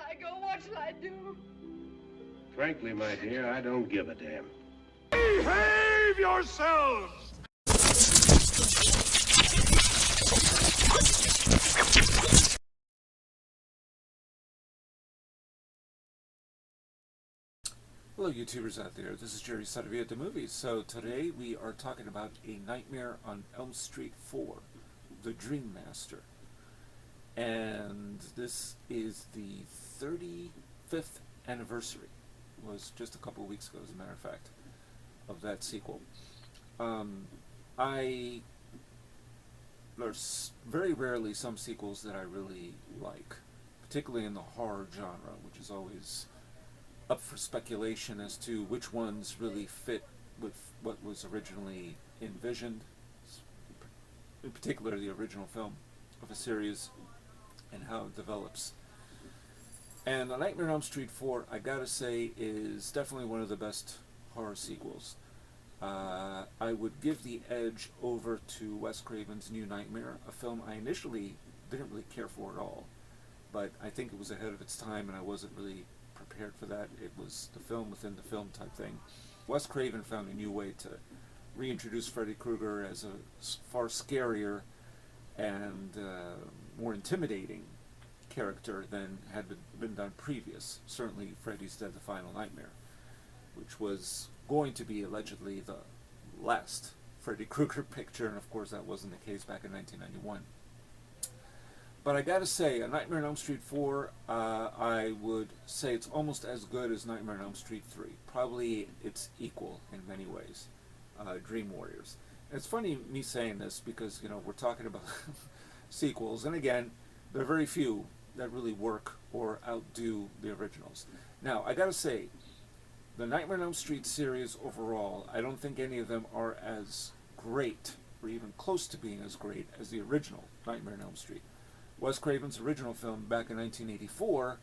I go? What shall I do? Frankly, my dear, I don't give a damn. Behave yourselves! Hello YouTubers out there, this is Jerry Saravia at the movies. So today we are talking about A Nightmare on Elm Street 4, The Dream Master. And this is the 35th anniversary. It was just a couple of weeks ago, as a matter of fact, of that sequel. There's very rarely some sequels that I really like, particularly in the horror genre, which is always up for speculation as to which ones really fit with what was originally envisioned, in particular the original film of a series and how it develops. And A Nightmare on Elm Street 4, I gotta say, is definitely one of the best horror sequels. I would give the edge over to Wes Craven's New Nightmare, a film I initially didn't really care for at all, but I think it was ahead of its time and I wasn't really prepared for that. It was the film within the film type thing. Wes Craven found a new way to reintroduce Freddy Krueger as a far scarier and more intimidating character than had been done previous. Certainly Freddy's Dead: The Final Nightmare, which was going to be allegedly the last Freddy Krueger picture, and of course that wasn't the case back in 1991. But I gotta say, A Nightmare on Elm Street 4, I would say it's almost as good as Nightmare on Elm Street 3. Probably it's equal in many ways. Dream Warriors. And it's funny me saying this because, you know, we're talking about sequels, and again, there are very few that really work or outdo the originals. Now, I gotta say, the Nightmare on Elm Street series overall, I don't think any of them are as great, or even close to being as great as the original Nightmare on Elm Street. Wes Craven's original film back in 1984,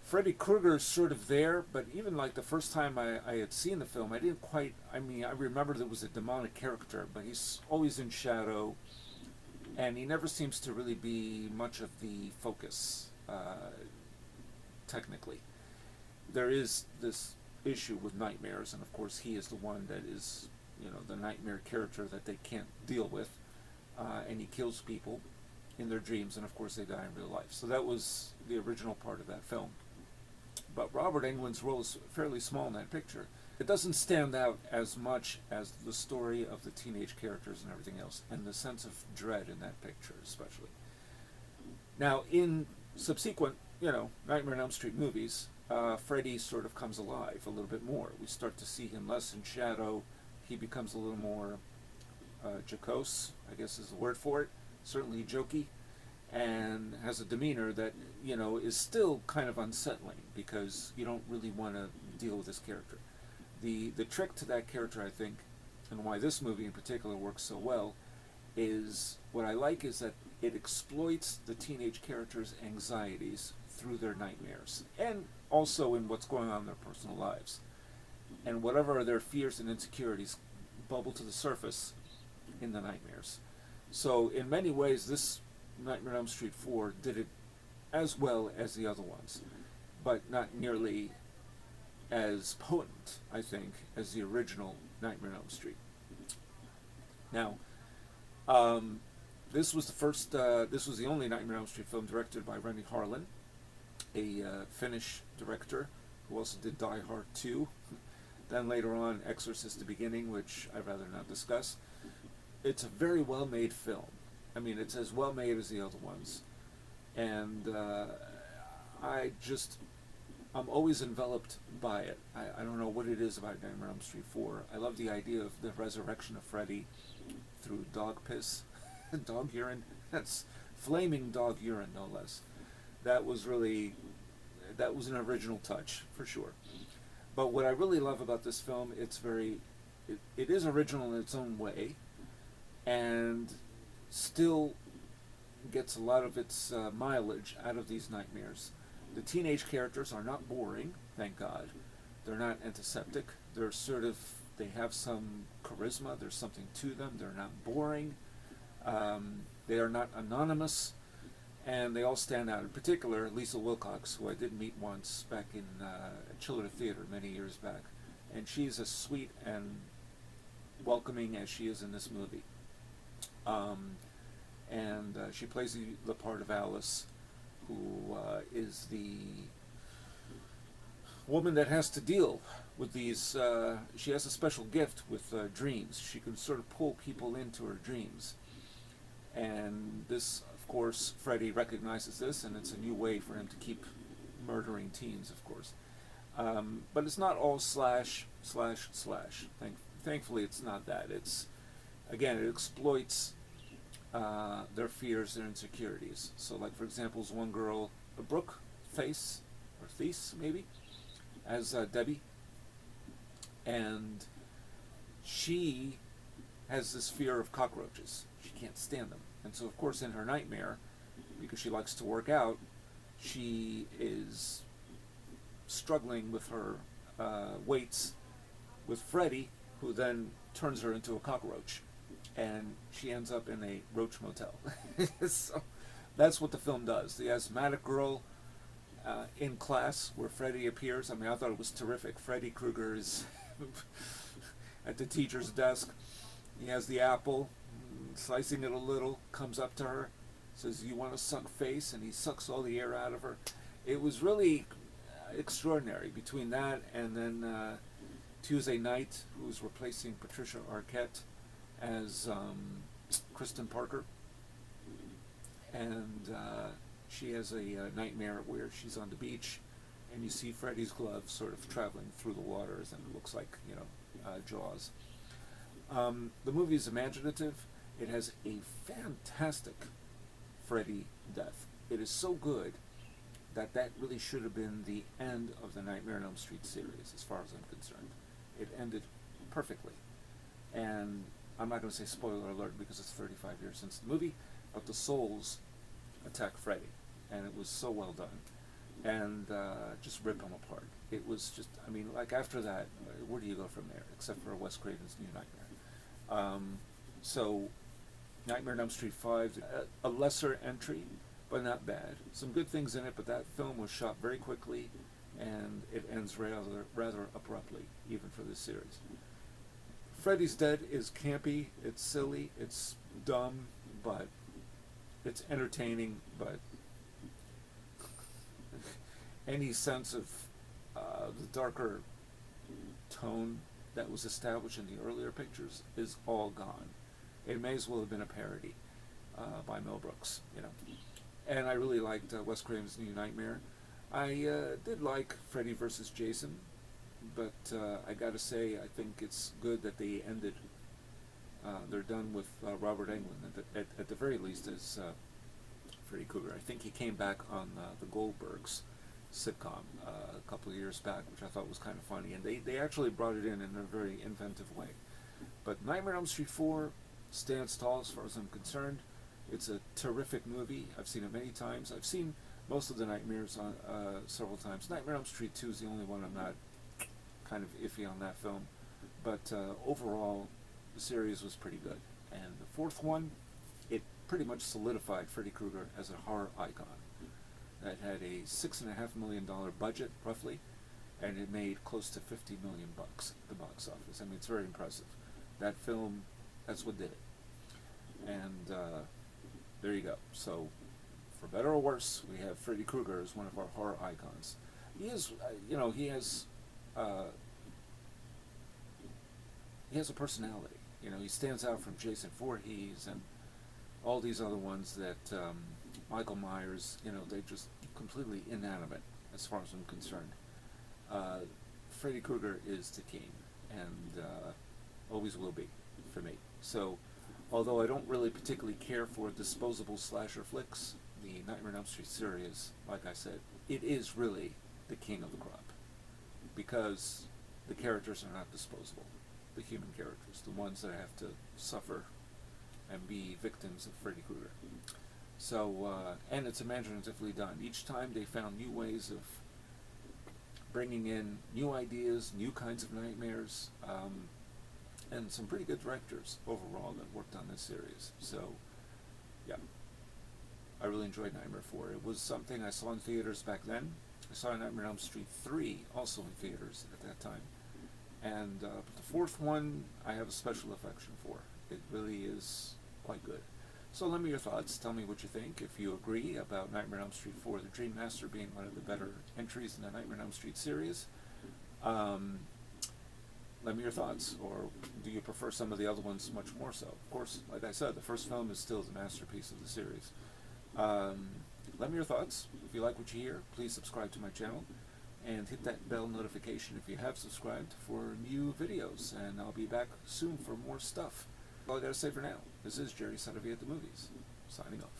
Freddy Krueger's sort of there, but even like the first time I had seen the film, I didn't quite, I remember there was a demonic character, but he's always in shadow, and he never seems to really be much of the focus, technically. There is this issue with nightmares, and of course he is the one that is, you know, the nightmare character that they can't deal with, and he kills people in their dreams, and of course they die in real life. So that was the original part of that film. But Robert Englund's role is fairly small in that picture. It doesn't stand out as much as the story of the teenage characters and everything else, and the sense of dread in that picture especially. Now, in subsequent, you know, Nightmare on Elm Street movies, Freddy sort of comes alive a little bit more. We start to see him less in shadow. He becomes a little more jocose, I guess is the word for it. Certainly jokey, and has a demeanor that, you know, is still kind of unsettling because you don't really want to deal with this character. The trick to that character, I think, and why this movie in particular works so well, is what I like is that it exploits the teenage characters' anxieties through their nightmares, and also in what's going on in their personal lives. And whatever their fears and insecurities bubble to the surface in the nightmares. So in many ways, this Nightmare on Elm Street 4 did it as well as the other ones, but not nearly as potent, I think, as the original Nightmare on Elm Street. Now, this was the only Nightmare on Elm Street film directed by Renny Harlin, a Finnish director who also did Die Hard 2, then later on Exorcist: The Beginning, which I'd rather not discuss. It's a very well-made film. I mean, it's as well-made as the other ones. And I'm always enveloped by it. I don't know what it is about Nightmare on Elm Street 4. I love the idea of the resurrection of Freddy through dog piss, dog urine. That's flaming dog urine, no less. That was an original touch, for sure. But what I really love about this film, it is original in its own way, and still gets a lot of its mileage out of these nightmares. The teenage characters are not boring, thank God. They're not antiseptic. They have some charisma. There's something to them. They're not boring. They are not anonymous. and they all stand out. In particular, Lisa Wilcox, who I did meet once back in Chiller Theater many years back, and she's as sweet and welcoming as she is in this movie. And she plays the part of Alice, who is the woman that has to deal with these. She has a special gift with dreams. She can sort of pull people into her dreams. And this, of course, Freddy recognizes this, and it's a new way for him to keep murdering teens, of course. But it's not all slash. Thankfully, it's not that. It's, again, it exploits their fears, their insecurities. So, like, for example, there's one girl, Brooke Thies, maybe, as Debbie. And she has this fear of cockroaches. She can't stand them. And so, of course, in her nightmare, because she likes to work out, she is struggling with her weights with Freddy, who then turns her into a cockroach. And she ends up in a roach motel. So that's what the film does. The asthmatic girl in class where Freddy appears. I mean, I thought it was terrific. Freddy Krueger is at the teacher's desk. He has the apple, slicing it a little, comes up to her, says, "You want to suck face?" And he sucks all the air out of her. It was really extraordinary. Between that and then Tuesday Night, who's replacing Patricia Arquette as Kristen Parker. And she has a nightmare where she's on the beach and you see Freddy's glove sort of traveling through the waters, and it looks like, Jaws. The movie is imaginative. It has a fantastic Freddy death. It is so good that really should have been the end of the Nightmare on Elm Street series, as far as I'm concerned. It ended perfectly. And I'm not going to say spoiler alert because it's 35 years since the movie, but the souls attack Freddy, and it was so well done. And just rip him apart. It was just, like after that, where do you go from there, except for Wes Craven's New Nightmare? So, Nightmare on Elm Street 5, a lesser entry, but not bad. Some good things in it, but that film was shot very quickly, and it ends rather abruptly, even for this series. Freddy's Dead is campy, it's silly, it's dumb, but it's entertaining, but any sense of the darker tone that was established in the earlier pictures is all gone. It may as well have been a parody by Mel Brooks, And I really liked Wes Craven's New Nightmare. I did like Freddy vs. Jason, but I gotta say, I think it's good that they ended. They're done with Robert Englund at the very least as Freddy Krueger. I think he came back on the Goldbergs sitcom a couple of years back, which I thought was kind of funny, and they actually brought it in a very inventive way. But Nightmare on Elm Street 4 stands tall as far as I'm concerned. It's a terrific movie. I've seen it many times. I've seen most of the Nightmares on several times. Nightmare on Elm Street 2 is the only one I'm not kind of iffy on that film. But overall, the series was pretty good. And the fourth one, it pretty much solidified Freddy Krueger as a horror icon. That had a $6.5 million budget, roughly, and it made close to $50 million at the box office. It's very impressive. That film, that's what did it. And there you go. So, for better or worse, we have Freddy Krueger as one of our horror icons. He is, he has a personality. He stands out from Jason Voorhees and all these other ones that Michael Myers, they're just completely inanimate as far as I'm concerned. Freddy Krueger is the king, and always will be for me. So, although I don't really particularly care for disposable slasher flicks, the Nightmare on Elm Street series, like I said, it is really the king of the crop, because the characters are not disposable. The human characters, the ones that have to suffer and be victims of Freddy Krueger. So, and it's imaginatively done. Each time they found new ways of bringing in new ideas, new kinds of nightmares, and some pretty good directors overall that worked on this series. So, yeah. I really enjoyed Nightmare 4. It was something I saw in theaters back then. I saw Nightmare on Elm Street 3 also in theaters at that time. And but the fourth one I have a special affection for. It really is quite good. So let me your thoughts. Tell me what you think. If you agree about Nightmare on Elm Street 4, The Dream Master being one of the better entries in the Nightmare on Elm Street series. Let me your thoughts. Or do you prefer some of the other ones much more so? Of course, like I said, the first film is still the masterpiece of the series. Let me your thoughts. If you like what you hear, please subscribe to my channel. And hit that bell notification if you have subscribed for new videos. And I'll be back soon for more stuff. All I gotta say for now, this is Jerry Saravia at the Movies, signing off.